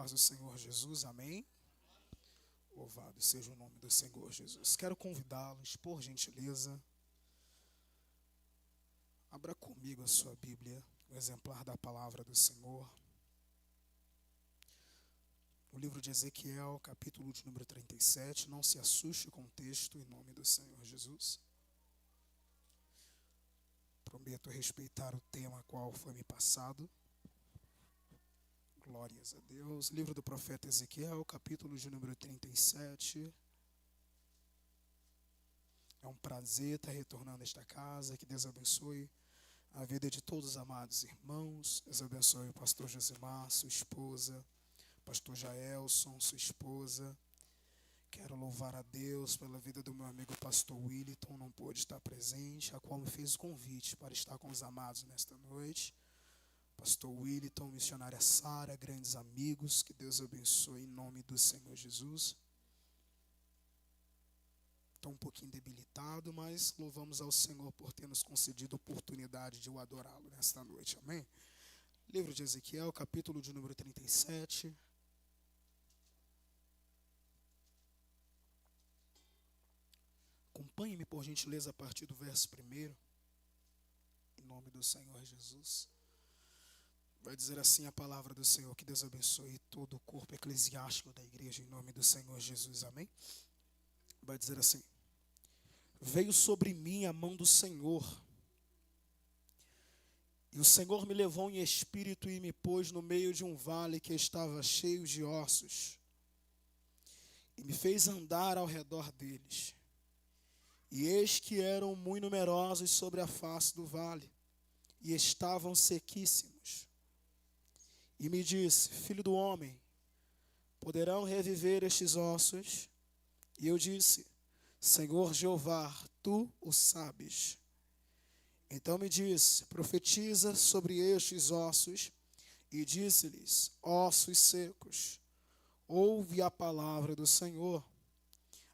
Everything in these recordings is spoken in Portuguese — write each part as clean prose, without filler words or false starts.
paz do Senhor Jesus, amém? Louvado seja o nome do Senhor Jesus. Quero convidá-los, por gentileza, abra comigo a sua Bíblia, o exemplar da palavra do Senhor. O livro de Ezequiel, capítulo de número 37, não se assuste com o texto, em nome do Senhor Jesus. Prometo respeitar o tema qual foi me passado. Glórias a Deus. Livro do profeta Ezequiel, capítulo de número 37. É um prazer estar retornando a esta casa. Que Deus abençoe a vida de todos os amados irmãos. Deus abençoe o pastor Josimar, sua esposa, pastor Jaelson, sua esposa. Quero louvar a Deus pela vida do meu amigo pastor Willington, não pôde estar presente, a qual me fez o convite para estar com os amados nesta noite. Pastor Willington, missionária Sara, grandes amigos, que Deus abençoe em nome do Senhor Jesus. Estou um pouquinho debilitado, mas louvamos ao Senhor por ter nos concedido a oportunidade de o adorá-lo nesta noite, amém? Livro de Ezequiel, capítulo de número 37. Acompanhe-me, por gentileza, a partir do verso 1, em nome do Senhor Jesus. Vai dizer assim a palavra do Senhor, que Deus abençoe todo o corpo eclesiástico da igreja, em nome do Senhor Jesus, amém? Vai dizer assim: veio sobre mim a mão do Senhor, e o Senhor me levou em espírito e me pôs no meio de um vale que estava cheio de ossos, e me fez andar ao redor deles. E eis que eram muito numerosos sobre a face do vale, e estavam sequíssimos. E me disse: filho do homem, poderão reviver estes ossos? E eu disse: Senhor Jeová, tu o sabes. Então me disse: profetiza sobre estes ossos, e disse-lhes: ossos secos, ouve a palavra do Senhor.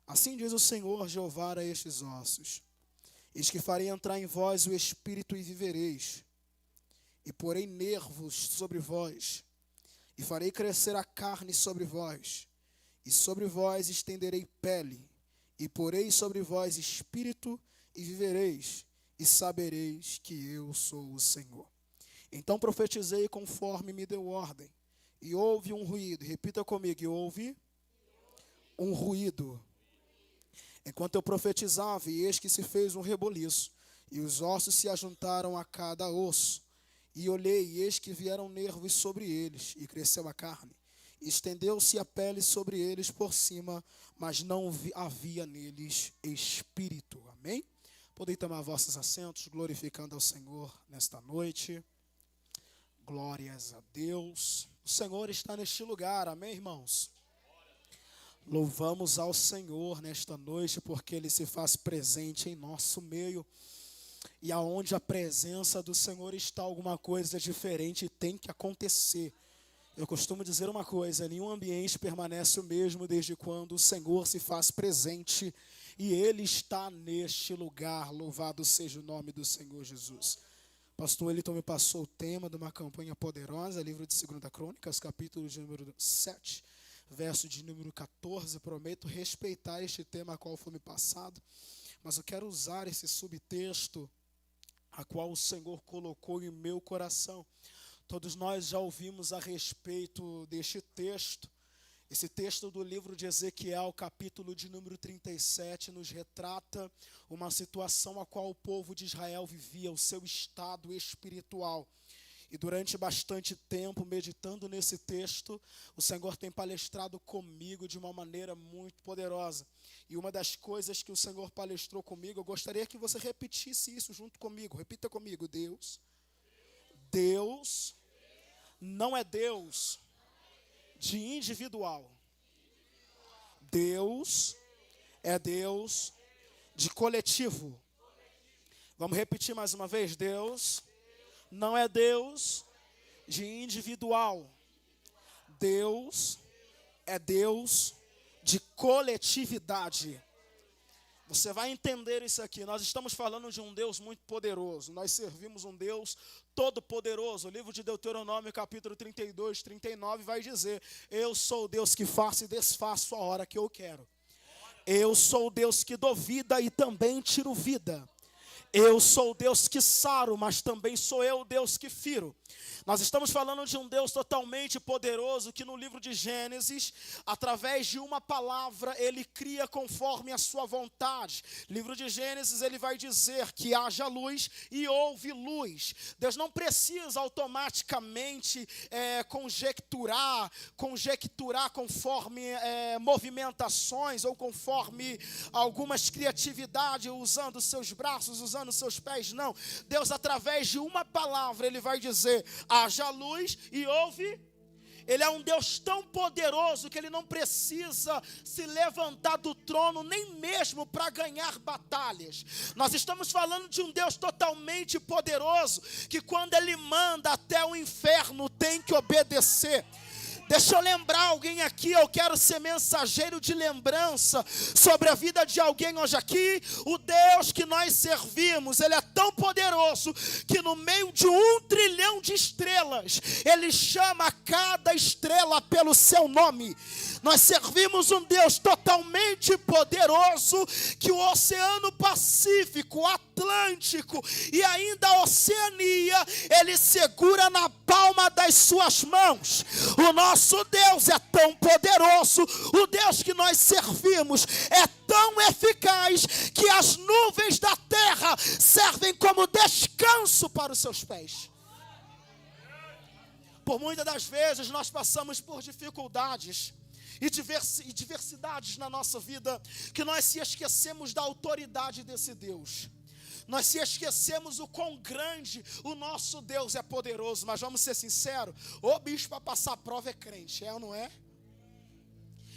Assim diz o Senhor Jeová a estes ossos: eis que farei entrar em vós o espírito e vivereis, e porei nervos sobre vós, e farei crescer a carne sobre vós, e sobre vós estenderei pele, e porei sobre vós espírito, e vivereis, e sabereis que eu sou o Senhor. Então profetizei conforme me deu ordem, e houve um ruído. Repita comigo: e houve um ruído. Enquanto eu profetizava, e eis que se fez um reboliço, e os ossos se ajuntaram a cada osso. E olhei, e eis que vieram nervos sobre eles, e cresceu a carne. E estendeu-se a pele sobre eles por cima, mas não havia neles espírito. Amém? Podem tomar vossos assentos, glorificando ao Senhor nesta noite. Glórias a Deus. O Senhor está neste lugar, amém, irmãos? Louvamos ao Senhor nesta noite, porque Ele se faz presente em nosso meio. E aonde a presença do Senhor está, alguma coisa diferente tem que acontecer. Eu costumo dizer uma coisa: nenhum ambiente permanece o mesmo desde quando o Senhor se faz presente. E Ele está neste lugar. Louvado seja o nome do Senhor Jesus. Pastor Elton me passou o tema de uma campanha poderosa, livro de 2 Crônicas, capítulo de número 7. Verso de número 14, prometo respeitar este tema a qual foi me passado, mas eu quero usar esse subtexto a qual o Senhor colocou em meu coração. Todos nós já ouvimos a respeito deste texto. Esse texto do livro de Ezequiel, capítulo de número 37, nos retrata uma situação a qual o povo de Israel vivia, o seu estado espiritual. E durante bastante tempo, meditando nesse texto, o Senhor tem palestrado comigo de uma maneira muito poderosa. E uma das coisas que o Senhor palestrou comigo, eu gostaria que você repetisse isso junto comigo. Repita comigo: Deus não é Deus de individual. Deus é Deus de coletivo. Vamos repetir mais uma vez: Deus não é Deus de individual. Deus é Deus de coletividade. Você vai entender isso aqui. Nós estamos falando de um Deus muito poderoso. Nós servimos um Deus todo-poderoso. O livro de Deuteronômio, capítulo 32, 39, vai dizer: eu sou o Deus que faço e desfaço a hora que eu quero. Eu sou o Deus que dou vida e também tiro vida. Eu sou o Deus que saro, mas também sou eu o Deus que firo. Nós estamos falando de um Deus totalmente poderoso que no livro de Gênesis, através de uma palavra, Ele cria conforme a sua vontade. Livro de Gênesis, Ele vai dizer que haja luz e houve luz. Deus não precisa automaticamente conjecturar conforme movimentações ou conforme algumas criatividades, usando seus braços, usando seus pés, não. Deus, através de uma palavra, Ele vai dizer: haja luz e houve. Ele é um Deus tão poderoso que Ele não precisa se levantar do trono nem mesmo para ganhar batalhas. Nós estamos falando de um Deus totalmente poderoso que quando Ele manda, até o inferno tem que obedecer. Deixa eu lembrar alguém aqui, eu quero ser mensageiro de lembrança sobre a vida de alguém hoje aqui. O Deus que nós servimos, Ele é tão poderoso que no meio de 1 trilhão de estrelas, Ele chama cada estrela pelo seu nome. Nós servimos um Deus totalmente poderoso que o Oceano Pacífico, o Atlântico e ainda a Oceania, Ele segura na palma das suas mãos. O nosso Deus é tão poderoso, o Deus que nós servimos é tão eficaz que as nuvens da terra servem como descanso para os seus pés. Por muitas das vezes nós passamos por dificuldades e diversidades na nossa vida, que nós se esquecemos da autoridade desse Deus. Nós se esquecemos o quão grande o nosso Deus é poderoso. Mas vamos ser sinceros, o bicho para passar prova é crente, é ou não é?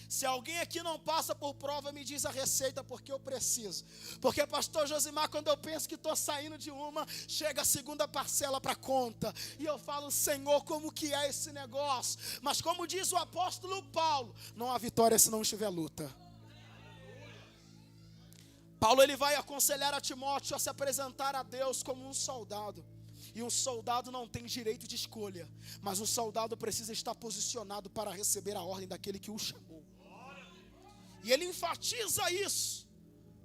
Se alguém aqui não passa por prova, me diz a receita, porque eu preciso. Porque, pastor Josimar, quando eu penso que estou saindo de uma, chega a segunda parcela para conta. E eu falo: Senhor, como que é esse negócio? Mas como diz o apóstolo Paulo, não há vitória se não estiver luta. Paulo, ele vai aconselhar a Timóteo a se apresentar a Deus como um soldado. E um soldado não tem direito de escolha, mas um soldado precisa estar posicionado para receber a ordem daquele que o chamou. E ele enfatiza isso: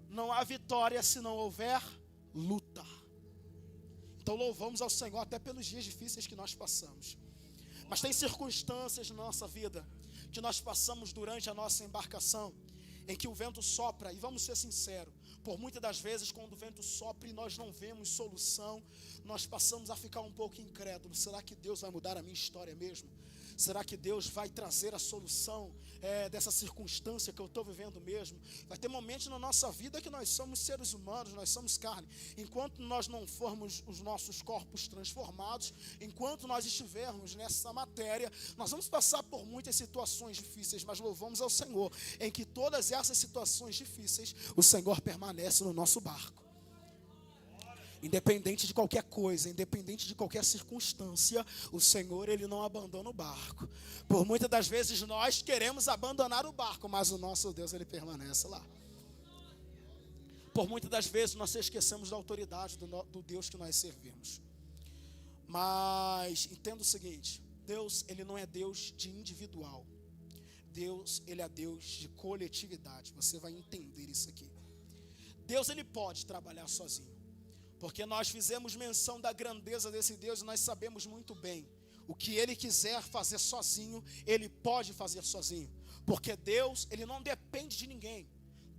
não há vitória se não houver luta. Então louvamos ao Senhor até pelos dias difíceis que nós passamos. Mas tem circunstâncias na nossa vida que nós passamos durante a nossa embarcação, em que o vento sopra, e vamos ser sinceros, por muitas das vezes quando o vento sopra e nós não vemos solução, nós passamos a ficar um pouco incrédulos. Será que Deus vai mudar a minha história mesmo? Será que Deus vai trazer a solução dessa circunstância que eu estou vivendo mesmo? Vai ter momentos na nossa vida que nós somos seres humanos, nós somos carne. Enquanto nós não formos os nossos corpos transformados, enquanto nós estivermos nessa matéria, nós vamos passar por muitas situações difíceis, mas louvamos ao Senhor, em que todas essas situações difíceis, o Senhor permanece no nosso barco. Independente de qualquer coisa, independente de qualquer circunstância, o Senhor, Ele não abandona o barco. Por muitas das vezes nós queremos abandonar o barco, mas o nosso Deus, Ele permanece lá. Por muitas das vezes nós esquecemos da autoridade do Deus que nós servimos. Mas entenda o seguinte: Deus, Ele não é Deus de individual. Deus, Ele é Deus de coletividade. Você vai entender isso aqui. Deus, Ele pode trabalhar sozinho, porque nós fizemos menção da grandeza desse Deus e nós sabemos muito bem, o que Ele quiser fazer sozinho, Ele pode fazer sozinho. Porque Deus, Ele não depende de ninguém.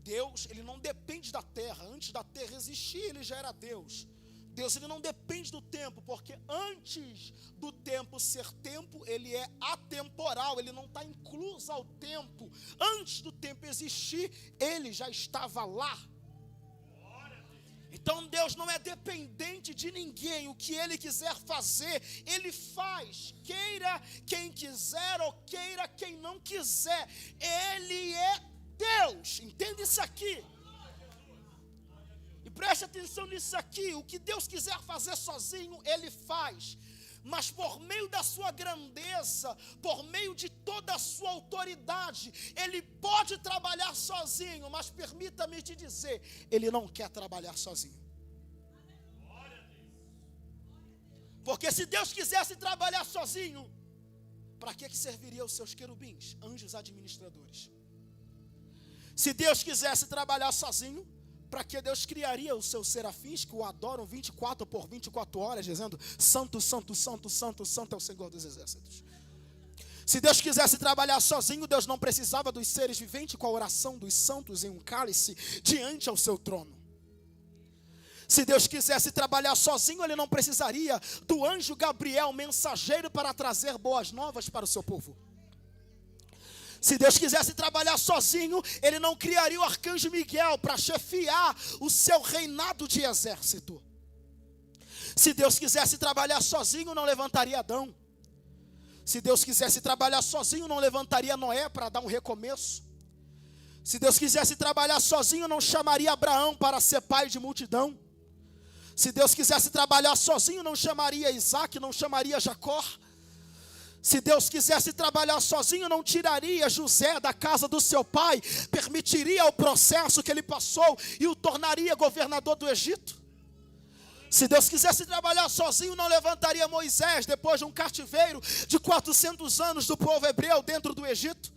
Deus, Ele não depende da terra. Antes da terra existir, Ele já era Deus. Deus, Ele não depende do tempo, porque antes do tempo ser tempo, Ele é atemporal, Ele não está incluso ao tempo. Antes do tempo existir, Ele já estava lá. Então Deus não é dependente de ninguém. O que Ele quiser fazer, Ele faz. Queira quem quiser ou queira quem não quiser, Ele é Deus. Entende isso aqui? E preste atenção nisso aqui: o que Deus quiser fazer sozinho, Ele faz. mas por meio da sua grandeza, por meio de toda a sua autoridade, ele pode trabalhar sozinho, mas permita-me te dizer, ele não quer trabalhar sozinho. Porque se Deus quisesse trabalhar sozinho, para que serviria os seus querubins, anjos administradores? Se Deus quisesse trabalhar sozinho, para que Deus criaria os seus serafins que o adoram 24 por 24 horas, dizendo: Santo, Santo, Santo, Santo, Santo é o Senhor dos Exércitos. Se Deus quisesse trabalhar sozinho, Deus não precisava dos seres viventes com a oração dos santos em um cálice diante ao seu trono. Se Deus quisesse trabalhar sozinho, ele não precisaria do anjo Gabriel, mensageiro, para trazer boas novas para o seu povo. Se Deus quisesse trabalhar sozinho, ele não criaria o arcanjo Miguel para chefiar o seu reinado de exército. Se Deus quisesse trabalhar sozinho, não levantaria Adão. Se Deus quisesse trabalhar sozinho, não levantaria Noé para dar um recomeço. Se Deus quisesse trabalhar sozinho, não chamaria Abraão para ser pai de multidão. Se Deus quisesse trabalhar sozinho, não chamaria Isaac, não chamaria Jacó. Se Deus quisesse trabalhar sozinho, não tiraria José da casa do seu pai, permitiria o processo que ele passou e o tornaria governador do Egito. Se Deus quisesse trabalhar sozinho, não levantaria Moisés depois de um cativeiro de 400 anos do povo hebreu dentro do Egito.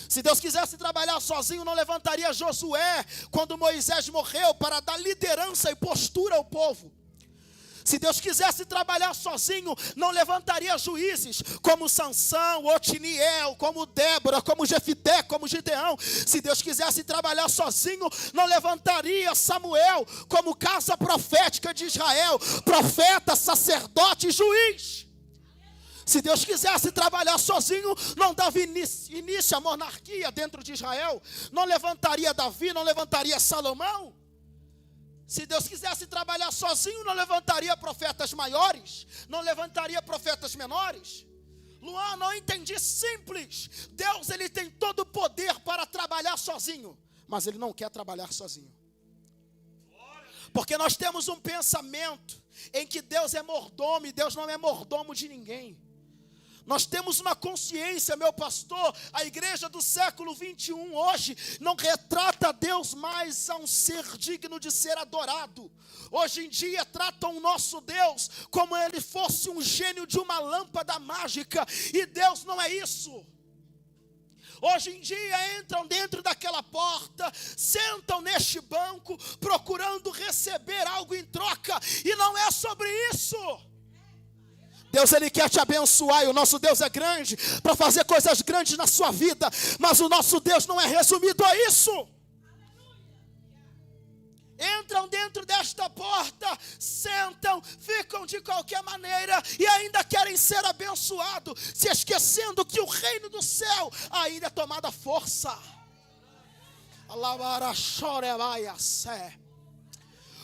Se Deus quisesse trabalhar sozinho, não levantaria Josué quando Moisés morreu para dar liderança e postura ao povo. Se Deus quisesse trabalhar sozinho, não levantaria juízes como Sansão, Otiniel, como Débora, como Jefité, como Gideão. Se Deus quisesse trabalhar sozinho, não levantaria Samuel como casa profética de Israel, profeta, sacerdote e juiz. Se Deus quisesse trabalhar sozinho, não dava início à monarquia dentro de Israel, não levantaria Davi, não levantaria Salomão. Se Deus quisesse trabalhar sozinho, não levantaria profetas maiores, não levantaria profetas menores. Luan, não entendi simples. Deus, ele tem todo o poder para trabalhar sozinho, mas ele não quer trabalhar sozinho. Porque nós temos um pensamento em que Deus é mordomo e Deus não é mordomo de ninguém. Nós temos uma consciência, meu pastor, a igreja do século 21 hoje não retrata Deus mais a um ser digno de ser adorado. Hoje em dia tratam o nosso Deus como ele fosse um gênio de uma lâmpada mágica, e Deus não é isso. Hoje em dia entram dentro daquela porta, sentam neste banco, procurando receber algo em troca, e não é sobre isso. Deus, ele quer te abençoar, e o nosso Deus é grande para fazer coisas grandes na sua vida, mas o nosso Deus não é resumido a isso. Entram dentro desta porta, sentam, ficam de qualquer maneira e ainda querem ser abençoados, se esquecendo que o reino do céu ainda é tomada força.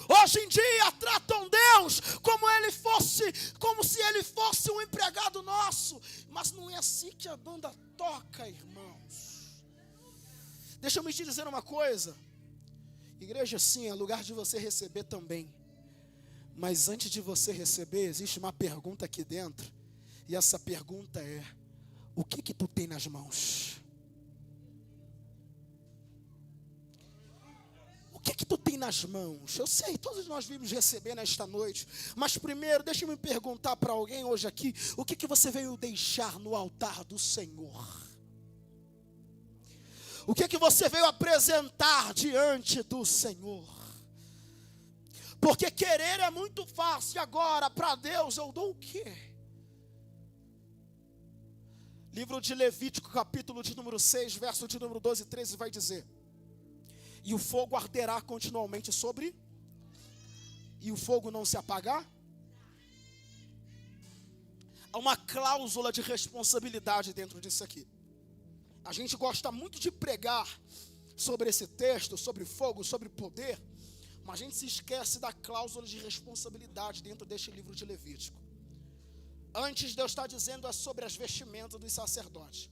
Hoje em dia tratam Deus como se ele fosse um empregado nosso, mas não é assim que a banda toca, irmãos. Deixa eu me te dizer uma coisa, igreja, sim, é lugar de você receber também, mas antes de você receber, existe uma pergunta aqui dentro, e essa pergunta é: o que tu tem nas mãos? O que tu tem nas mãos? Eu sei, todos nós vimos receber nesta noite, mas primeiro, deixa eu me perguntar para alguém hoje aqui: o que você veio deixar no altar do Senhor? O que você veio apresentar diante do Senhor? Porque querer é muito fácil, agora para Deus eu dou o quê? Livro de Levítico, capítulo de número 6, verso de número 12 e 13 vai dizer: e o fogo arderá continuamente sobre, e o fogo não se apagar. Há uma cláusula de responsabilidade dentro disso aqui. A gente gosta muito de pregar sobre esse texto, sobre fogo, sobre poder, mas a gente se esquece da cláusula de responsabilidade dentro deste livro de Levítico. Antes, Deus está dizendo sobre as vestimentas dos sacerdotes,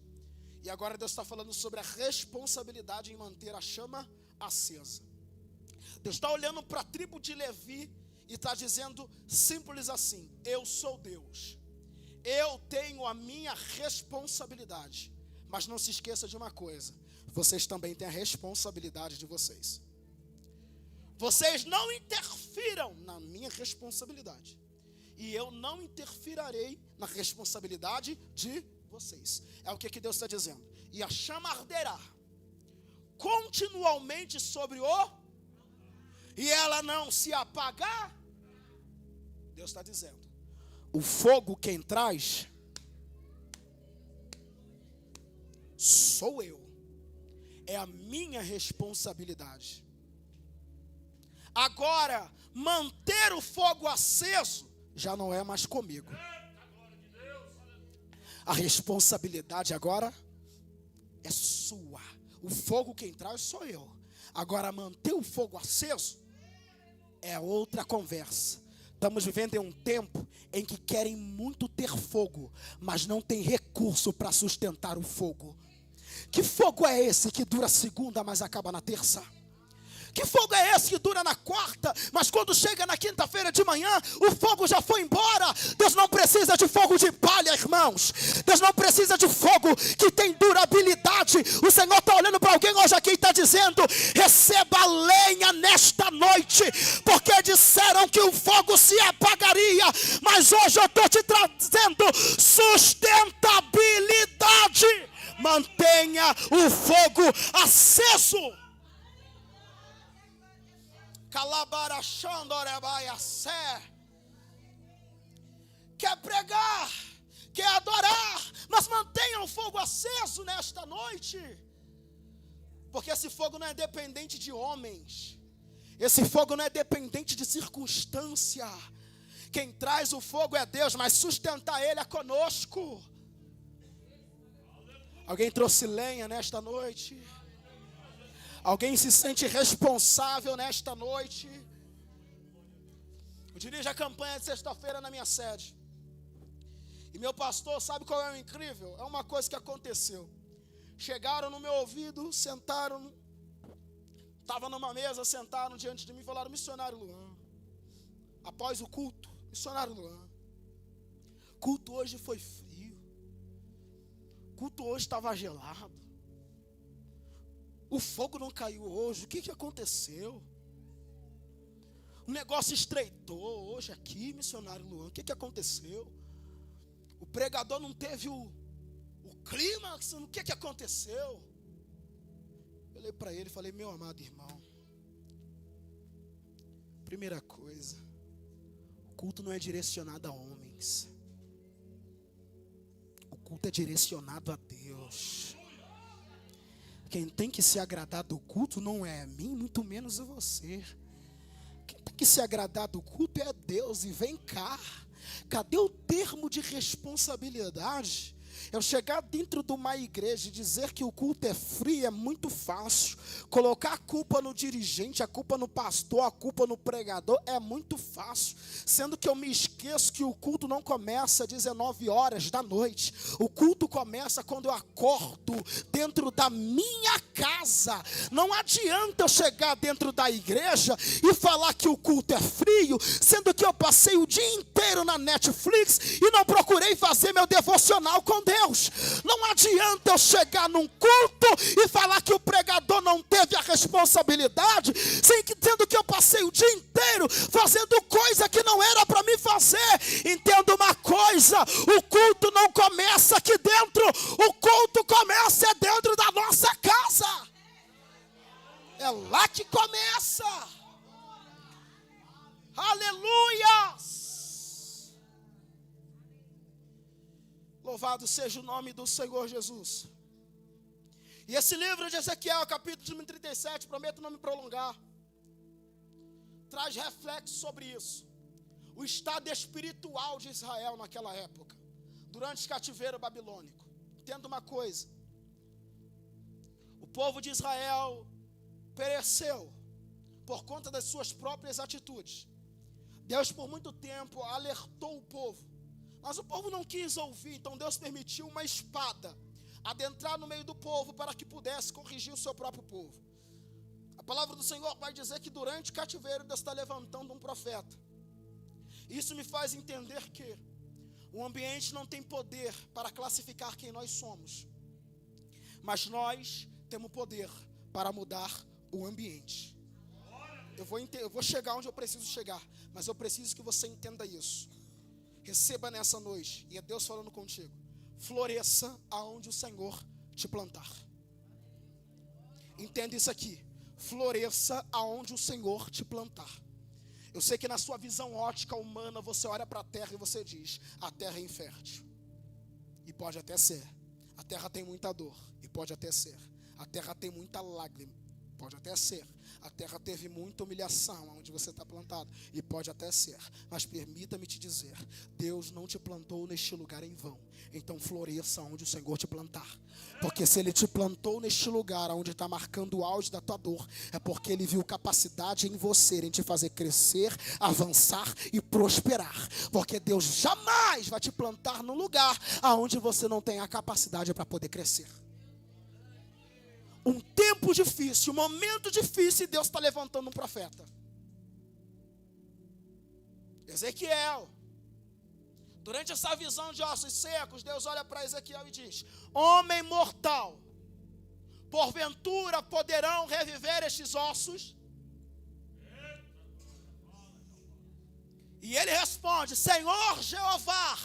e agora Deus está falando sobre a responsabilidade em manter a chama acesa. Deus está olhando para a tribo de Levi e está dizendo simples assim: eu sou Deus, Eu tenho a minha responsabilidade. Mas não se esqueça de uma coisa: vocês também têm a responsabilidade de vocês. Vocês não interfiram na minha responsabilidade. E eu não interfirarei na responsabilidade de vocês. É o que Deus está dizendo. E a chama arderá continuamente sobre o... E ela não se apagar. Deus está dizendo: o fogo quem traz sou eu. É a minha responsabilidade. Agora, manter o fogo aceso já não é mais comigo. A responsabilidade agora é sua. O fogo quem traz sou eu. Agora, manter o fogo aceso é outra conversa. Estamos vivendo em um tempo em que querem muito ter fogo, mas não tem recurso para sustentar o fogo. Que fogo é esse que dura segunda, mas acaba na terça? Que fogo é esse que dura na quarta, mas quando chega na quinta-feira de manhã, o fogo já foi embora? Deus não precisa de fogo de palha, irmãos. Deus não precisa de fogo que tem durabilidade. O Senhor está olhando para alguém hoje aqui e está dizendo: receba lenha nesta noite, porque disseram que o fogo se apagaria, mas hoje eu estou te trazendo sustentabilidade. Mantenha o fogo aceso. Quer pregar, quer adorar, mas mantenha o fogo aceso nesta noite, porque esse fogo não é dependente de homens, esse fogo não é dependente de circunstância. Quem traz o fogo é Deus, mas sustentar ele é conosco. Alguém trouxe lenha nesta noite? Alguém se sente responsável nesta noite? Eu dirijo a campanha de sexta-feira na minha sede. E meu pastor, sabe qual é o incrível? É uma coisa que aconteceu. Chegaram no meu ouvido, sentaram, estava numa mesa, sentaram diante de mim e falaram: missionário Luan, após o culto, missionário Luan, culto hoje foi frio, culto hoje estava gelado. O fogo não caiu hoje. O que aconteceu? O negócio estreitou hoje aqui, missionário Luan. O que aconteceu? O pregador não teve o clímax. O que aconteceu? Eu olhei para ele e falei: meu amado irmão, primeira coisa, o culto não é direcionado a homens. O culto é direcionado a Deus. Quem tem que se agradar do culto não é a mim, muito menos a você. Quem tem que se agradar do culto é Deus. E vem cá, cadê o termo de responsabilidade? Eu chegar dentro de uma igreja e dizer que o culto é frio é muito fácil. Colocar a culpa no dirigente, a culpa no pastor, a culpa no pregador é muito fácil. Sendo que eu me esqueço que o culto não começa às 19 horas da noite. O culto começa quando eu acordo dentro da minha casa. Não adianta eu chegar dentro da igreja e falar que o culto é frio, sendo que eu passei o dia inteiro na Netflix e não procurei fazer meu devocional com Deus. Não adianta eu chegar num culto e falar que o pregador não teve a responsabilidade, sendo que eu passei o dia inteiro fazendo coisa que não era para mim fazer. Entenda uma coisa: o culto não começa aqui dentro, o culto começa dentro da nossa casa. É lá que começa. Aleluia! Louvado seja o nome do Senhor Jesus. E esse livro de Ezequiel, capítulo 37, prometo não me prolongar, traz reflexos sobre isso. O estado espiritual de Israel naquela época, durante o cativeiro babilônico. Entenda uma coisa: o povo de Israel pereceu por conta das suas próprias atitudes. Deus por muito tempo alertou o povo, mas o povo não quis ouvir. Então Deus permitiu uma espada adentrar no meio do povo para que pudesse corrigir o seu próprio povo. A palavra do Senhor vai dizer que durante o cativeiro Deus está levantando um profeta. Isso me faz entender que O ambiente não tem poder para classificar quem nós somos, mas nós temos poder para mudar o ambiente. Eu vou chegar onde eu preciso chegar, mas eu preciso que você entenda isso. Receba nessa noite, e é Deus falando contigo. Floresça aonde o Senhor te plantar. Entenda isso aqui. Floresça aonde o Senhor te plantar. Eu sei que na sua visão ótica humana, você olha para a terra e você diz: a terra é infértil. E pode até ser. A terra tem muita dor. E pode até ser. A terra tem muita lágrima. Pode até ser. A terra teve muita humilhação onde você está plantado. E pode até ser. Mas permita-me te dizer: Deus não te plantou neste lugar em vão. Então floresça onde o Senhor te plantar. Porque se Ele te plantou neste lugar onde está marcando o auge da tua dor, é porque Ele viu capacidade em você, em te fazer crescer, avançar e prosperar. Porque Deus jamais vai te plantar num lugar onde você não tem a capacidade para poder crescer. Um tempo difícil, um momento difícil, e Deus está levantando um profeta. Ezequiel. Durante essa visão de ossos secos, Deus olha para Ezequiel e diz: homem mortal, porventura poderão reviver estes ossos? E ele responde: Senhor Jeová,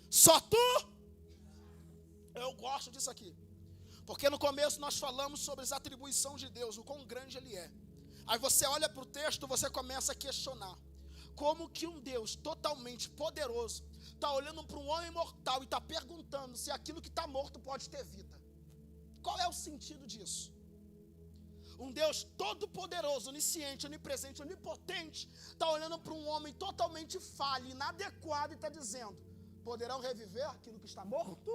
só tu? Eu gosto disso aqui. Porque no começo nós falamos sobre as atribuições de Deus, o quão grande Ele é. Aí você olha para o texto, você começa a questionar. Como que um Deus totalmente poderoso está olhando para um homem mortal e está perguntando se aquilo que está morto pode ter vida? Qual é o sentido disso? Um Deus todo poderoso, onisciente, onipresente, onipotente, está olhando para um homem totalmente falho, inadequado e está dizendo: poderão reviver aquilo que está morto?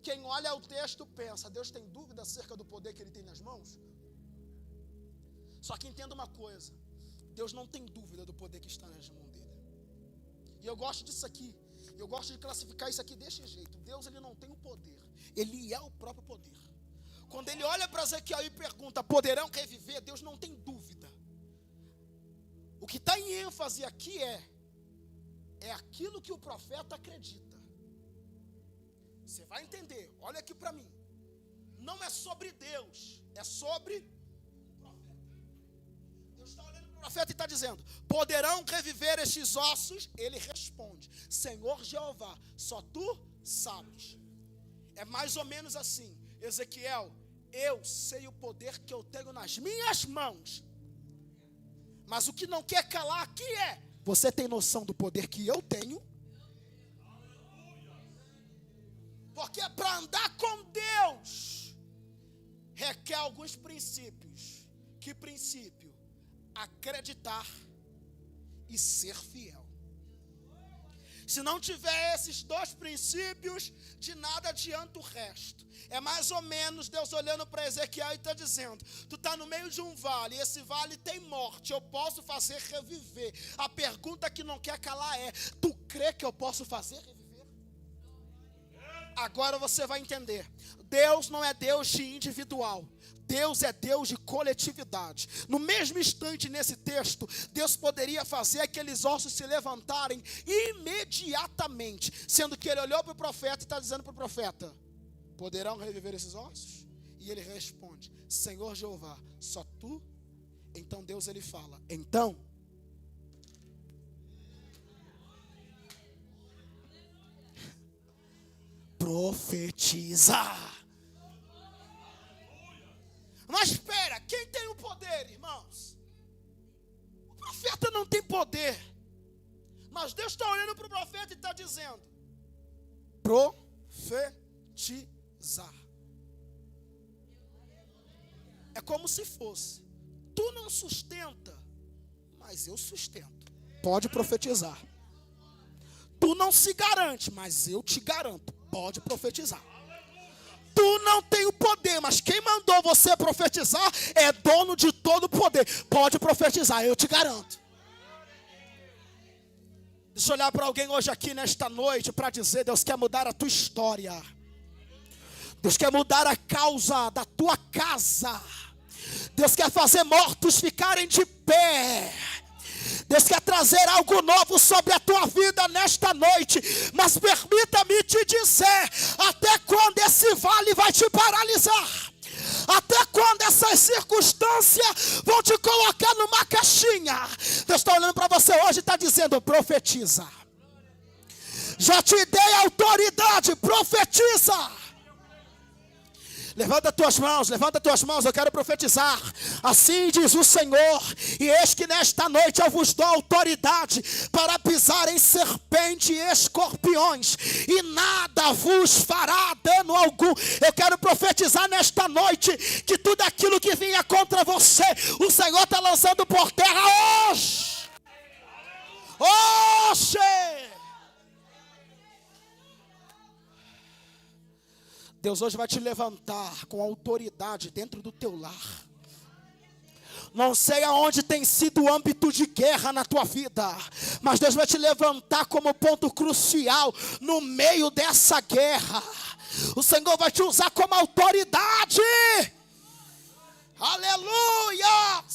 Quem olha o texto pensa: Deus tem dúvida acerca do poder que Ele tem nas mãos? Só que entenda uma coisa: Deus não tem dúvida do poder que está nas mãos dele. E eu gosto disso aqui. Eu gosto de classificar isso aqui desse jeito. Deus, Ele não tem o poder. Ele é o próprio poder. Quando Ele olha para Ezequiel e pergunta: poderão reviver? Deus não tem dúvida. O que está em ênfase aqui é aquilo que o profeta acredita. Você vai entender. Olha aqui para mim. Não é sobre Deus, é sobre o profeta. Deus está olhando para o profeta e está dizendo: poderão reviver estes ossos? Ele responde: Senhor Jeová, só tu sabes. É mais ou menos assim: Ezequiel, eu sei o poder que eu tenho nas minhas mãos. Mas o que não quer calar aqui é: você tem noção do poder que eu tenho? Porque para andar com Deus requer alguns princípios. Que princípio? Acreditar e ser fiel. Se não tiver esses dois princípios, de nada adianta o resto. É mais ou menos Deus olhando para Ezequiel e está dizendo: tu está no meio de um vale, e esse vale tem morte, eu posso fazer reviver. A pergunta que não quer calar é: tu crê que eu posso fazer reviver? Agora você vai entender. Deus não é Deus de individual. Deus é Deus de coletividade. No mesmo instante, nesse texto, Deus poderia fazer aqueles ossos se levantarem imediatamente. Sendo que Ele olhou para o profeta e está dizendo para o profeta: poderão reviver esses ossos? E ele responde: Senhor Jeová, só tu? Então Deus, Ele fala: então profetiza. Mas espera, quem tem o poder, irmãos? O profeta não tem poder. Mas Deus está olhando para o profeta e está dizendo: profetizar. É como se fosse: tu não sustenta, mas eu sustento. Pode profetizar. Tu não se garante, mas eu te garanto. Pode profetizar. Tu não tem o poder, mas quem mandou você profetizar é dono de todo o poder. Pode profetizar, eu te garanto. Deixa eu olhar para alguém hoje aqui nesta noite para dizer: Deus quer mudar a tua história. Deus quer mudar a causa da tua casa. Deus quer fazer mortos ficarem de pé. Deus quer trazer algo novo sobre a tua vida nesta noite. Mas permita-me te dizer, até quando esse vale vai te paralisar? Até quando essas circunstâncias vão te colocar numa caixinha? Deus está olhando para você hoje e está dizendo: profetiza. Já te dei autoridade, profetiza. Levanta tuas mãos, eu quero profetizar. Assim diz o Senhor: e eis que nesta noite eu vos dou autoridade para pisar em serpente e escorpiões, e nada vos fará dano algum. Eu quero profetizar nesta noite que tudo aquilo que vinha contra você, o Senhor está lançando por terra hoje. Hoje! Deus hoje vai te levantar com autoridade dentro do teu lar. Não sei aonde tem sido o âmbito de guerra na tua vida, mas Deus vai te levantar como ponto crucial no meio dessa guerra. O Senhor vai te usar como autoridade. Aleluia!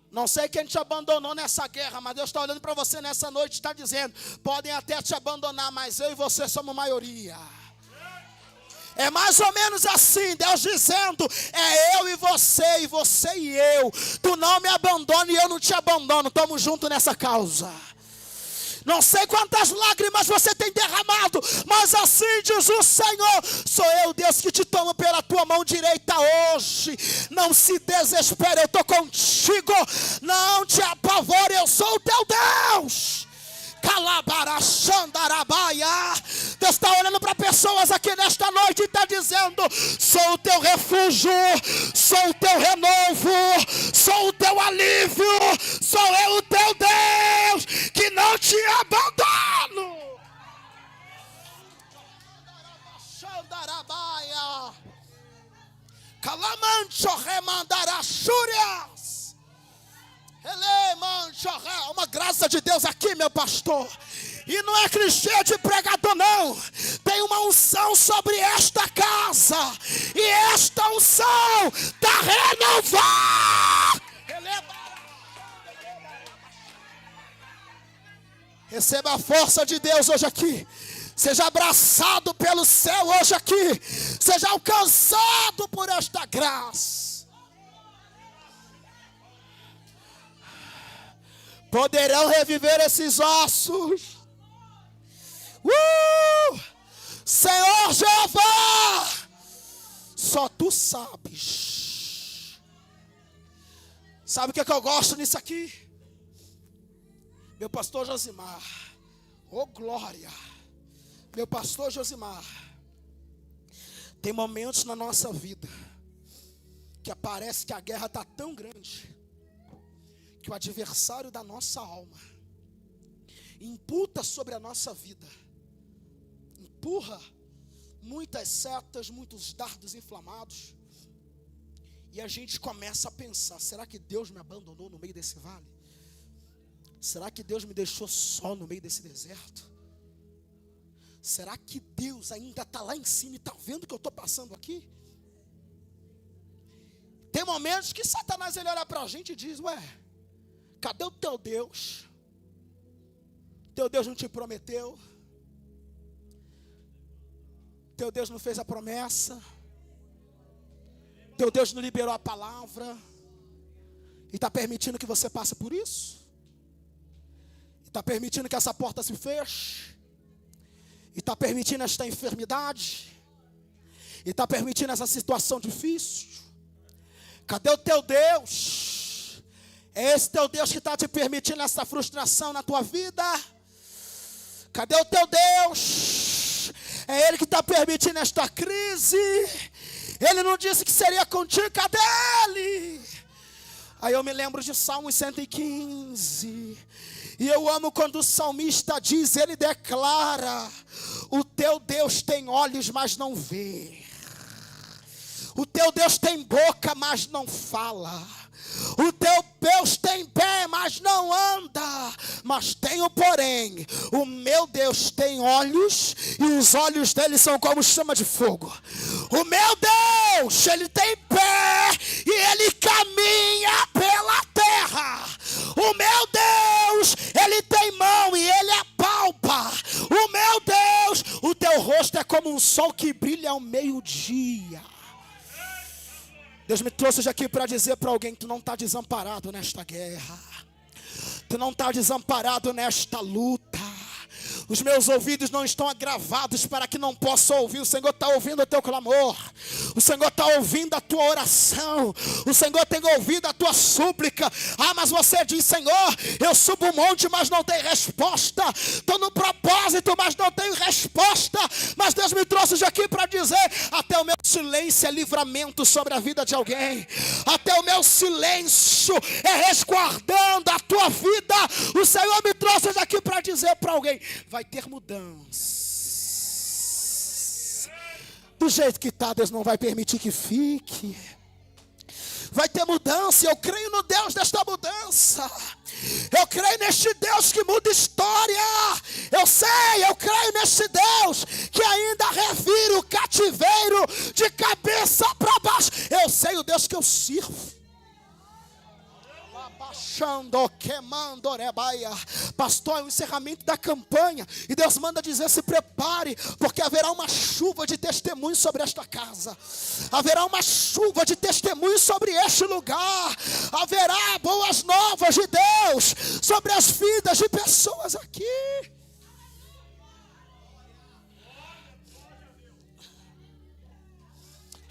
Não sei quem te abandonou nessa guerra, mas Deus está olhando para você nessa noite e está dizendo: podem até te abandonar, mas eu e você somos maioria. É mais ou menos assim, Deus dizendo: é eu e você e eu. Tu não me abandona e eu não te abandono, estamos juntos nessa causa. Não sei quantas lágrimas você tem derramado, mas assim diz o Senhor: sou eu, Deus, que te tomo pela tua mão direita hoje. Não se desespere, eu estou contigo. Não te apavore, eu sou o teu Deus. Deus está olhando para pessoas aqui nesta noite e está dizendo: sou o teu refúgio, sou o teu renovo, sou o teu alívio, sou eu o teu Deus, que não te abandono. Uma graça de Deus aqui, meu pastor. E não é clichê de pregador, não. Tem uma unção sobre esta casa, e esta unção está renovada. Receba a força de Deus hoje aqui. Seja abraçado pelo céu hoje aqui. Seja alcançado por esta graça. Poderão reviver esses ossos. Senhor Jeová, só tu sabes. Sabe o que eu gosto nisso aqui? Meu pastor Josimar, glória. Meu pastor Josimar, tem momentos na nossa vida que parece que a guerra está tão grande, que o adversário da nossa alma imputa sobre a nossa vida, empurra muitas setas, muitos dardos inflamados, e a gente começa a pensar: será que Deus me abandonou no meio desse vale? Será que Deus me deixou só no meio desse deserto? Será que Deus ainda está lá em cima e está vendo o que eu estou passando aqui? Tem momentos que Satanás ele olha para a gente e diz: ué, cadê o teu Deus? Teu Deus não te prometeu? Teu Deus não fez a promessa? Teu Deus não liberou a palavra? E está permitindo que você passe por isso? E está permitindo que essa porta se feche? E está permitindo esta enfermidade? E está permitindo essa situação difícil? Cadê o teu Deus? É esse teu Deus que está te permitindo essa frustração na tua vida? Cadê o teu Deus? É Ele que está permitindo esta crise. Ele não disse que seria contigo, cadê Ele? Aí eu me lembro de Salmos 115. E eu amo quando o salmista diz, ele declara: o teu Deus tem olhos, mas não vê. O teu Deus tem boca, mas não fala. O teu Deus tem pé, mas não anda. Mas tenho, porém, o meu Deus tem olhos, e os olhos dele são como chama de fogo. O meu Deus, ele tem pé, e Ele caminha pela terra. O meu Deus, Ele tem mão e Ele apalpa. O meu Deus, o teu rosto é como um sol que brilha ao meio-dia. Deus me trouxe hoje aqui para dizer para alguém: tu não está desamparado nesta guerra. Tu não está desamparado nesta luta. Os meus ouvidos não estão agravados para que não possa ouvir. O Senhor está ouvindo o teu clamor. O Senhor está ouvindo a tua oração. O Senhor tem ouvido a tua súplica. Ah, mas você diz: Senhor, eu subo o monte, mas não tenho resposta. Estou no propósito, mas não tenho resposta. Mas Deus me trouxe hoje aqui para dizer: até o meu silêncio é livramento sobre a vida de alguém. Até o meu silêncio é resguardando a tua vida. O Senhor me trouxe hoje aqui para dizer para alguém: vai ter mudança. Do jeito que está, Deus não vai permitir que fique. Vai ter mudança, e eu creio no Deus desta mudança. Eu creio neste Deus que muda história. Eu creio neste Deus que ainda revira o cativeiro de cabeça para baixo. Eu sei o Deus que eu sirvo. Pastor, é o encerramento da campanha e Deus manda dizer: se prepare, porque haverá uma chuva de testemunhos sobre esta casa. Haverá uma chuva de testemunhos sobre este lugar. Haverá boas novas de Deus sobre as vidas de pessoas aqui.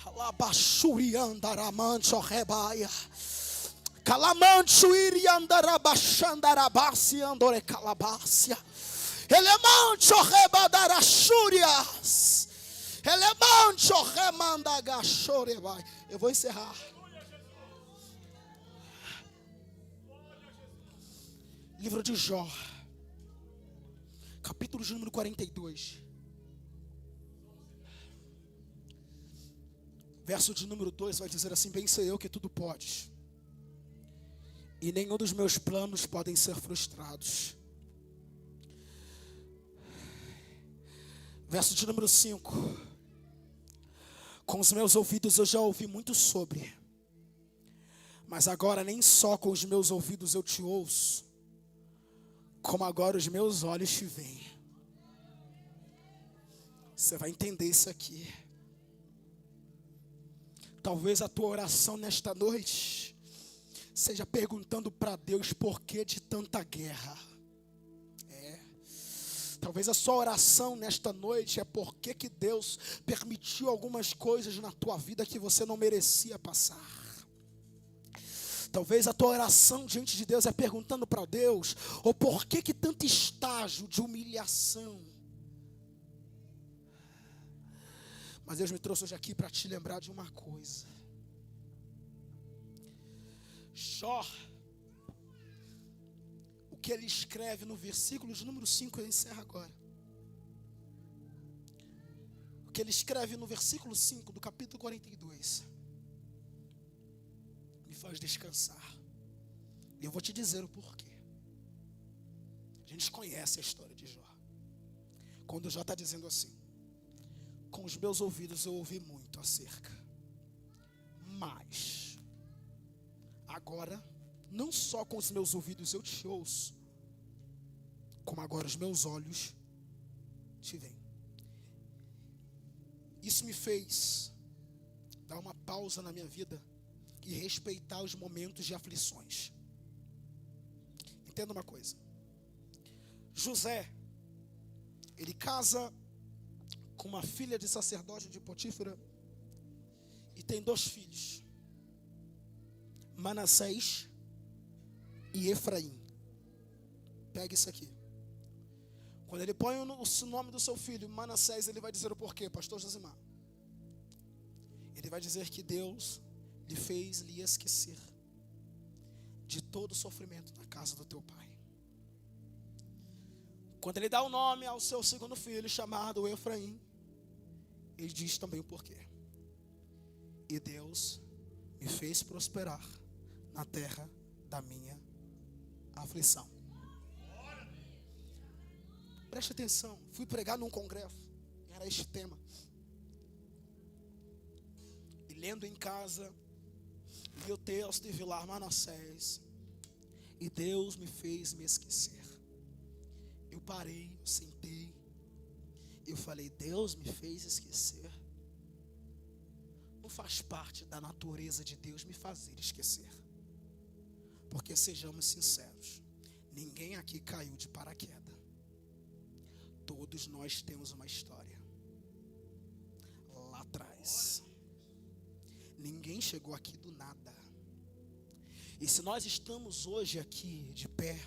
Alabashuriandaramancho rebaia. Calamancho iriandarabashandarabasi andore calabácia. Elemancho rebadarachurias. Elemancho remandagachore. Eu vou encerrar. Livro de Jó, capítulo de número 42. Verso de número 2 vai dizer assim: bem sei eu que tudo podes, e nenhum dos meus planos podem ser frustrados. Verso de número 5. Com os meus ouvidos eu já ouvi muito sobre, mas agora nem só com os meus ouvidos eu te ouço, como agora os meus olhos te veem. Você vai entender isso aqui. Talvez a tua oração nesta noite seja perguntando para Deus: por que de tanta guerra? Talvez a sua oração nesta noite é: por que Deus permitiu algumas coisas na tua vida que você não merecia passar? Talvez a tua oração diante de Deus é perguntando para Deus: ou por que tanto estágio de humilhação? Mas Deus me trouxe hoje aqui para te lembrar de uma coisa. Jó, o que ele escreve no versículo de número 5, eu encerro agora. O que ele escreve no versículo 5 do capítulo 42 me faz descansar. E eu vou te dizer o porquê. A gente conhece a história de Jó. Quando Jó está dizendo assim: com os meus ouvidos eu ouvi muito acerca, mas agora não só com os meus ouvidos eu te ouço, como agora os meus olhos te veem. Isso me fez dar uma pausa na minha vida e respeitar os momentos de aflições. Entenda uma coisa: José, ele casa com uma filha de sacerdote de Potífera e tem 2 filhos, Manassés e Efraim. Pega isso aqui. Quando ele põe o nome do seu filho Manassés, ele vai dizer o porquê, pastor Josimar. Ele vai dizer que Deus lhe fez lhe esquecer de todo o sofrimento na casa do teu pai. Quando ele dá o nome ao seu segundo filho, chamado Efraim, ele diz também o porquê. E Deus me fez prosperar na terra da minha aflição. Preste atenção, fui pregar num congresso, era este tema. E lendo em casa, E o texto de Vilar Manassés. E Deus me fez me esquecer. Eu parei, eu sentei. Eu falei, Deus me fez esquecer. Não faz parte da natureza de Deus me fazer esquecer. Porque sejamos sinceros, ninguém aqui caiu de paraquedas. Todos nós temos uma história lá atrás. Ninguém chegou aqui do nada. E se nós estamos hoje aqui de pé,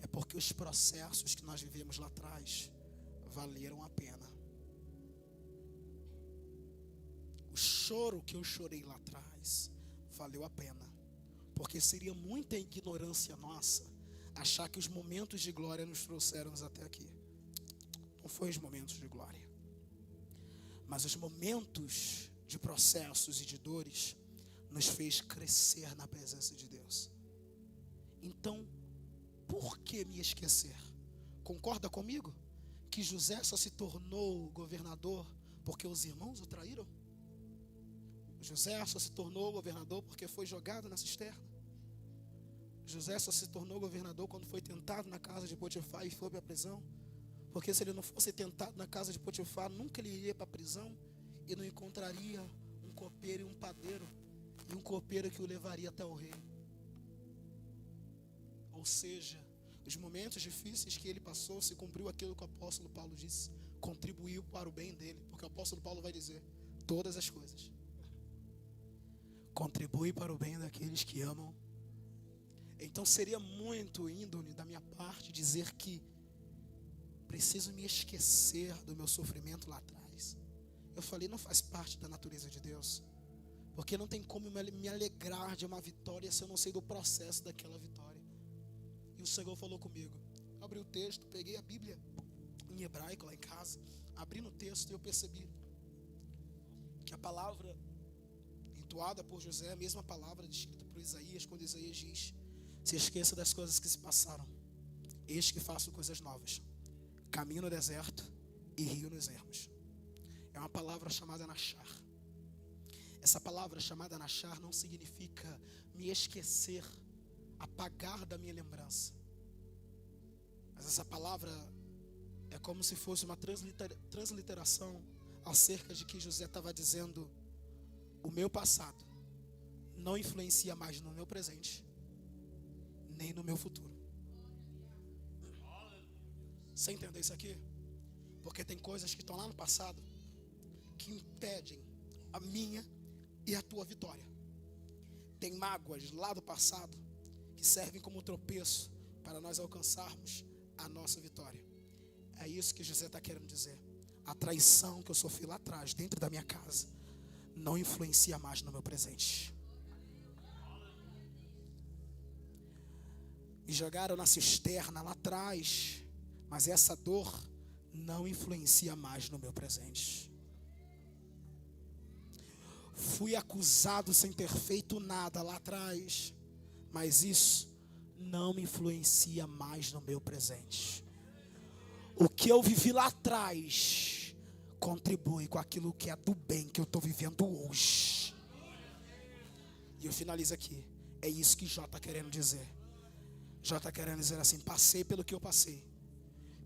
é porque os processos que nós vivemos lá atrás valeram a pena. O choro que eu chorei lá atrás valeu a pena. Porque seria muita ignorância nossa achar que os momentos de glória nos trouxeram até aqui. Não foi os momentos de glória, mas os momentos de processos e de dores nos fez crescer na presença de Deus. Então, por que me esquecer? Concorda comigo que José só se tornou governador porque os irmãos o traíram? José só se tornou governador porque foi jogado na cisterna. José só se tornou governador quando foi tentado na casa de Potifar e foi para a prisão. Porque se ele não fosse tentado na casa de Potifar, nunca ele iria para a prisão e não encontraria um copeiro e um padeiro, e um copeiro que o levaria até o rei. Ou seja, os momentos difíceis que ele passou, se cumpriu aquilo que o apóstolo Paulo disse, contribuiu para o bem dele, porque o apóstolo Paulo vai dizer, todas as coisas contribui para o bem daqueles que amam. Então seria muito índole da minha parte dizer que preciso me esquecer do meu sofrimento lá atrás. Eu falei, não faz parte da natureza de Deus. Porque não tem como me alegrar de uma vitória se eu não sei do processo daquela vitória. E o Senhor falou comigo. Abri o texto, peguei a Bíblia em hebraico lá em casa, abri no texto e eu percebi que a palavra entoada por José é a mesma palavra escrita por Isaías, quando Isaías diz: se esqueça das coisas que se passaram, eis que faço coisas novas, caminho no deserto e rio nos ermos. É uma palavra chamada Nachar. Essa palavra chamada Nachar não significa me esquecer, apagar da minha lembrança. Mas essa palavra é como se fosse uma transliteração acerca de que José estava dizendo: o meu passado não influencia mais no meu presente, nem no meu futuro. Você entendeu isso aqui? Porque tem coisas que estão lá no passado que impedem a minha e a tua vitória. Tem mágoas lá do passado que servem como tropeço para nós alcançarmos a nossa vitória. É isso que José está querendo dizer. A traição que eu sofri lá atrás, dentro da minha casa, não influencia mais no meu presente. Me jogaram na cisterna lá atrás, mas essa dor não influencia mais no meu presente. Fui acusado sem ter feito nada lá atrás, mas isso não me influencia mais no meu presente. O que eu vivi lá atrás contribui com aquilo que é do bem que eu estou vivendo hoje. E eu finalizo aqui. É isso que Jó está querendo dizer. Jó está querendo dizer assim: passei pelo que eu passei.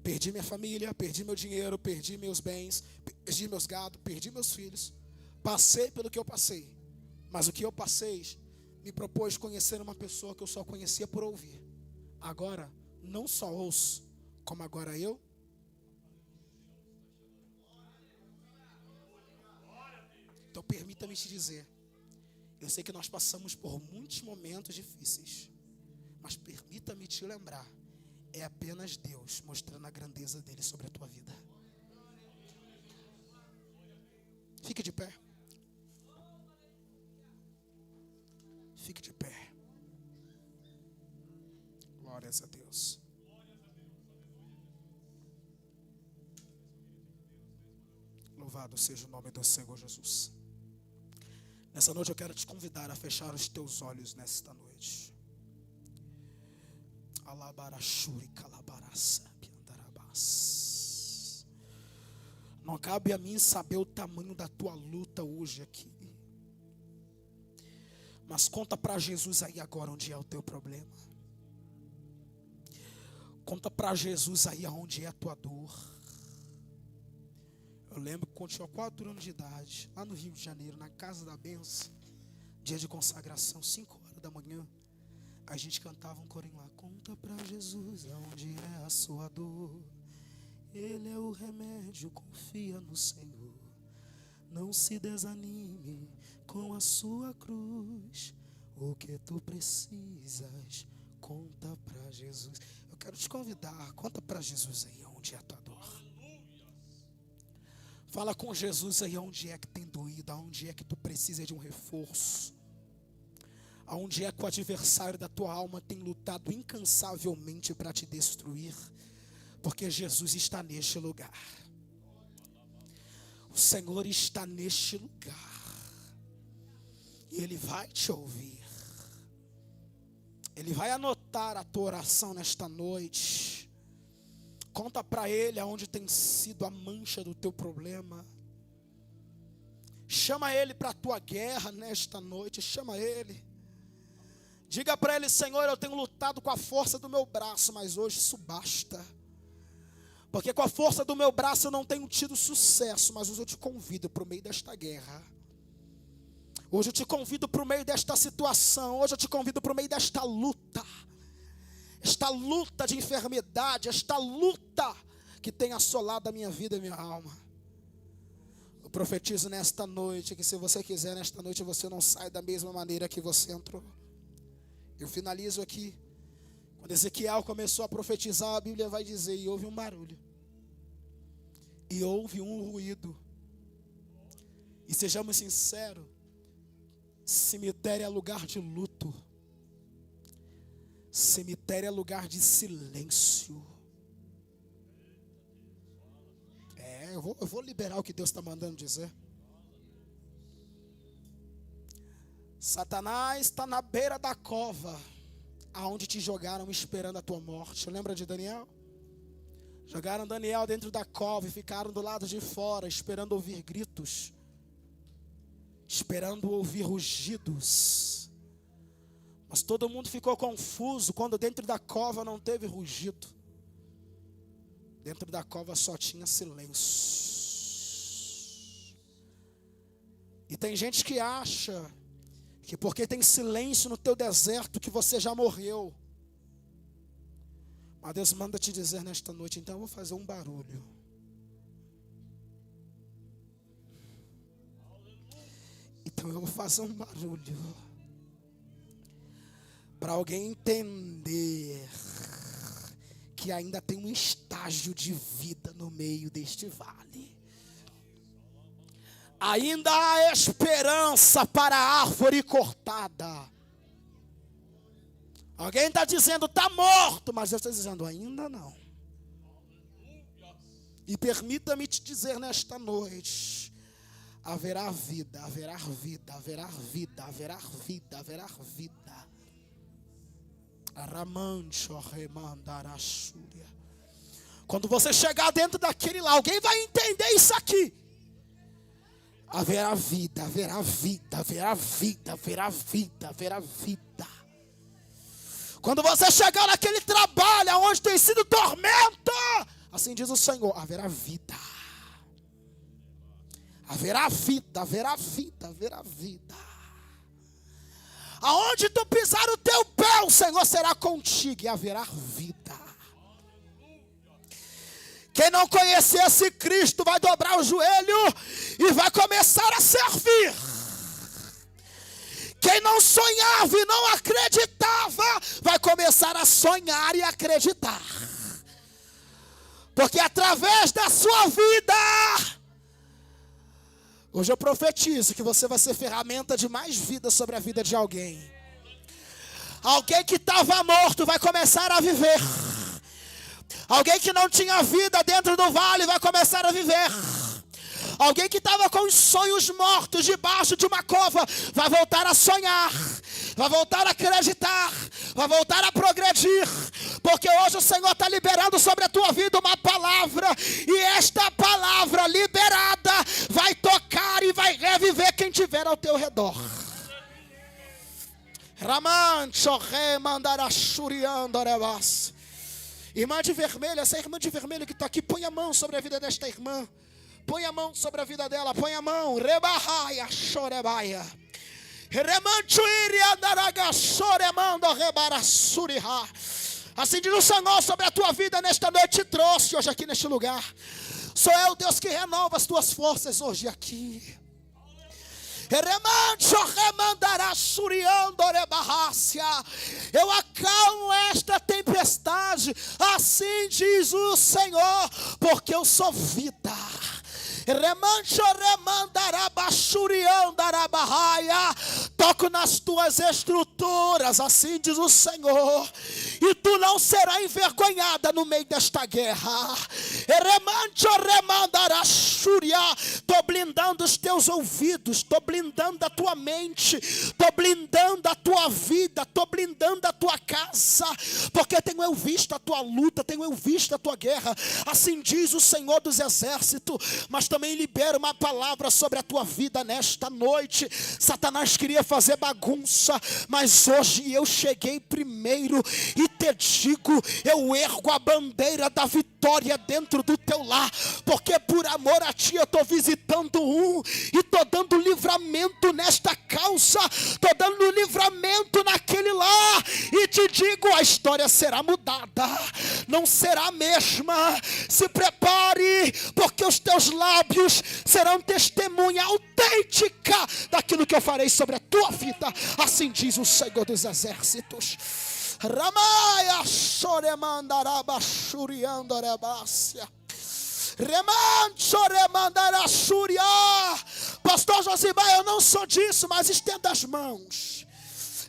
Perdi minha família, perdi meu dinheiro, perdi meus bens, perdi meus gados, perdi meus filhos. Passei pelo que eu passei. Mas o que eu passei me propôs conhecer uma pessoa que eu só conhecia por ouvir. Agora, não só ouço, como agora eu. Então permita-me te dizer, eu sei que nós passamos por muitos momentos difíceis, mas permita-me te lembrar, é apenas Deus mostrando a grandeza dele sobre a tua vida. Fique de pé. Fique de pé. Glórias a Deus. Louvado seja o nome do Senhor Jesus. Nessa noite eu quero te convidar a fechar os teus olhos nesta noite. Alabarashuri calabarasa piandarabas. Não cabe a mim saber o tamanho da tua luta hoje aqui. Mas conta para Jesus aí agora onde é o teu problema. Conta para Jesus aí onde é a tua dor. Eu lembro que quando eu tinha 4 anos de idade, lá no Rio de Janeiro, na Casa da Bênção, dia de consagração, 5 horas da manhã, a gente cantava um corinho lá. Conta para Jesus aonde é a sua dor. Ele é o remédio, confia no Senhor. Não se desanime com a sua cruz. O que tu precisas, conta para Jesus. Eu quero te convidar, conta para Jesus aí onde é a tua dor. Fala com Jesus aí onde é que tem doído, aonde é que tu precisa de um reforço. Aonde é que o adversário da tua alma tem lutado incansavelmente para te destruir. Porque Jesus está neste lugar. O Senhor está neste lugar. E Ele vai te ouvir. Ele vai anotar a tua oração nesta noite. Conta para Ele aonde tem sido a mancha do teu problema. Chama Ele para a tua guerra nesta noite. Chama Ele. Diga para Ele: Senhor, eu tenho lutado com a força do meu braço, mas hoje isso basta. Porque com a força do meu braço eu não tenho tido sucesso, mas hoje eu te convido para o meio desta guerra. Hoje eu te convido para o meio desta situação. Hoje eu te convido para o meio desta luta. Esta luta de enfermidade, esta luta que tem assolado a minha vida e a minha alma. Eu profetizo nesta noite que se você quiser, nesta noite você não sai da mesma maneira que você entrou. Eu finalizo aqui. Quando Ezequiel começou a profetizar, a Bíblia vai dizer: e houve um barulho. E houve um ruído. E sejamos sinceros, cemitério é lugar de luto. Cemitério é lugar de silêncio. Eu vou liberar o que Deus está mandando dizer. Satanás está na beira da cova, aonde te jogaram esperando a tua morte. Lembra de Daniel? Jogaram Daniel dentro da cova e ficaram do lado de fora, esperando ouvir gritos, esperando ouvir rugidos. Mas todo mundo ficou confuso quando dentro da cova não teve rugido. Dentro da cova só tinha silêncio. E tem gente que acha que porque tem silêncio no teu deserto que você já morreu. Mas Deus manda te dizer nesta noite: então eu vou fazer um barulho. Então eu vou fazer um barulho para alguém entender que ainda tem um estágio de vida no meio deste vale. Ainda há esperança para a árvore cortada. Alguém está dizendo: está morto, mas eu estou dizendo: ainda não. E permita-me te dizer nesta noite: haverá vida, haverá vida, haverá vida, haverá vida, haverá vida. Quando você chegar dentro daquele lá, alguém vai entender isso aqui. Haverá vida, haverá vida, haverá vida, haverá vida, haverá vida. Quando você chegar naquele trabalho onde tem sido tormento, assim diz o Senhor, haverá vida. Haverá vida, haverá vida, haverá vida. Aonde tu pisar o teu pé, o Senhor será contigo e haverá vida. Quem não conhecesse Cristo vai dobrar o joelho e vai começar a servir. Quem não sonhava e não acreditava vai começar a sonhar e acreditar. Porque através da sua vida, hoje eu profetizo que você vai ser ferramenta de mais vida sobre a vida de alguém. Alguém que estava morto vai começar a viver. Alguém que não tinha vida dentro do vale vai começar a viver. Alguém que estava com os sonhos mortos debaixo de uma cova vai voltar a sonhar, vai voltar a acreditar, vai voltar a progredir. Porque hoje o Senhor está liberando sobre a tua vida uma palavra, e esta palavra liberada vai tocar e vai reviver quem estiver ao teu redor. Ramancho remandará churiando orebas. Irmã de vermelho, essa irmã de vermelho que está aqui, põe a mão sobre a vida desta irmã. Põe a mão sobre a vida dela, põe a mão. Rebarraia, chorebaia. Remanchuiri andaraga choremando rebarassuriha. Assim diz o Senhor sobre a tua vida nesta noite, te trouxe hoje aqui neste lugar. Sou eu, Deus, que renova as tuas forças hoje aqui. Eu acalmo esta tempestade, assim diz o Senhor, porque eu sou vida. Toco nas tuas estruturas, assim diz o Senhor, e tu não serás envergonhada no meio desta guerra. Estou blindando os teus ouvidos, estou blindando a tua mente, estou blindando a tua vida, estou blindando a tua casa, porque tenho eu visto a tua luta, tenho eu visto a tua guerra, assim diz o Senhor dos exércitos. Mas também libero uma palavra sobre a tua vida nesta noite. Satanás queria fazer bagunça, mas hoje eu cheguei primeiro e te digo, eu ergo a bandeira da vitória dentro do teu lar, porque por amor a ti eu estou visitando e estou dando livramento nesta causa, estou dando livramento naquele lar, e te digo, a história será mudada, não será a mesma. Se prepare, porque os teus lábios serão testemunha autêntica daquilo que eu farei sobre a tua vida, assim diz o Senhor dos exércitos. Ramaya choremandaraba churiando rebácia. Pastor Josimar, eu não sou disso, mas estenda as mãos.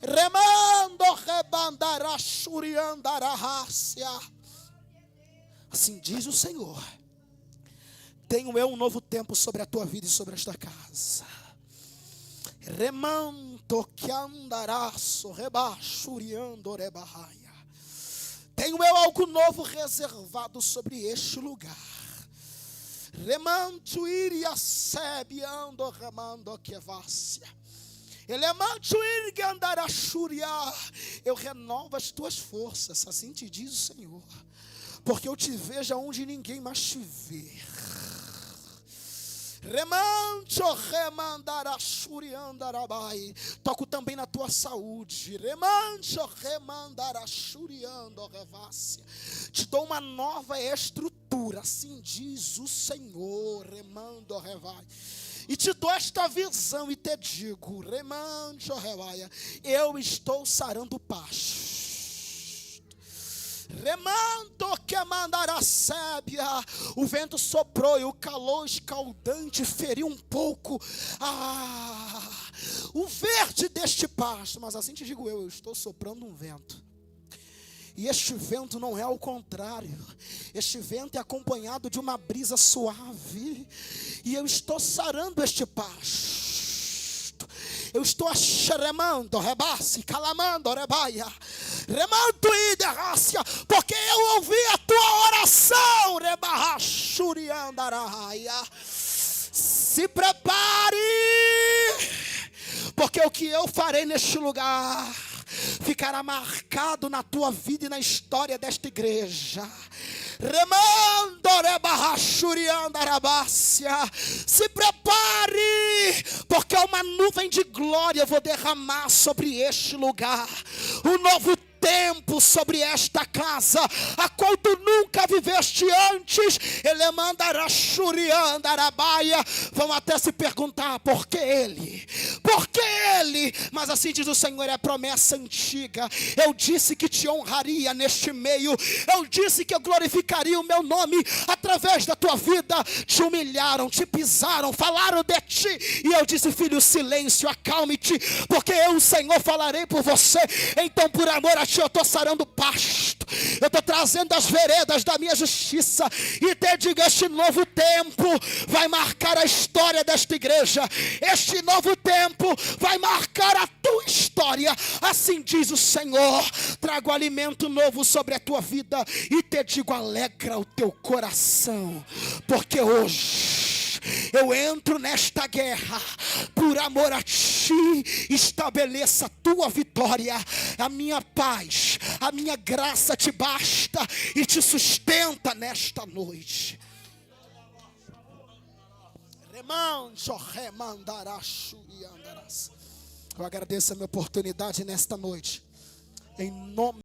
Remando rebandará churiandarahácia. Assim diz o Senhor: tenho eu um novo tempo sobre a tua vida e sobre esta casa. Remanto que andaraço rebachuriando rebarraia. Tenho eu algo novo reservado sobre este lugar. Remanto iria sebiando remando que vácia. Elemanto iria andarachuria. Eu renovo as tuas forças, assim te diz o Senhor, porque eu te vejo onde ninguém mais te vê. Remancho remandará churiandarabai. Toco também na tua saúde. Remancho remandará churiando revácia. Te dou uma nova estrutura, assim diz o Senhor. Remando revai. E te dou esta visão e te digo, remancho revaia, eu estou sarando pasto. Remanto que mandará sébia. O vento soprou e o calor escaldante feriu um pouco o verde deste pasto. Mas assim te digo eu estou soprando um vento. E este vento não é ao contrário. Este vento é acompanhado de uma brisa suave. E eu estou sarando este pasto. Eu estou axeremando, rebasse, calamando, rebaia. Remando e derrácia, porque eu ouvi a tua oração. Rebarrachuriandaraia. Se prepare, porque o que eu farei neste lugar ficará marcado na tua vida e na história desta igreja. Remando rebarrachuriandarabácia. Se prepare, porque uma nuvem de glória eu vou derramar sobre este lugar. Um novo tempo sobre esta casa, a qual tu nunca viveste antes. Ele mandará churiandarabaia. Vão até se perguntar, por que ele? Por que ele? Mas assim diz o Senhor, é promessa antiga. Eu disse que te honraria neste meio. Eu disse que eu glorificaria o meu nome através da tua vida. Te humilharam, te pisaram, falaram de ti. E eu disse, filho, silêncio, acalme-te, porque eu, o Senhor, falarei por você. Então, por amor a ti, eu estou sarando pasto, eu estou trazendo as veredas da minha justiça, e te digo, este novo tempo vai marcar a história desta igreja, este novo tempo vai marcar a tua história, assim diz o Senhor. Trago alimento novo sobre a tua vida, e te digo, alegra o teu coração, porque hoje Eu entro nesta guerra por amor a ti. Estabeleça a tua vitória. A minha paz, a minha graça te basta e te sustenta nesta noite. Eu agradeço a minha oportunidade nesta noite. Em nome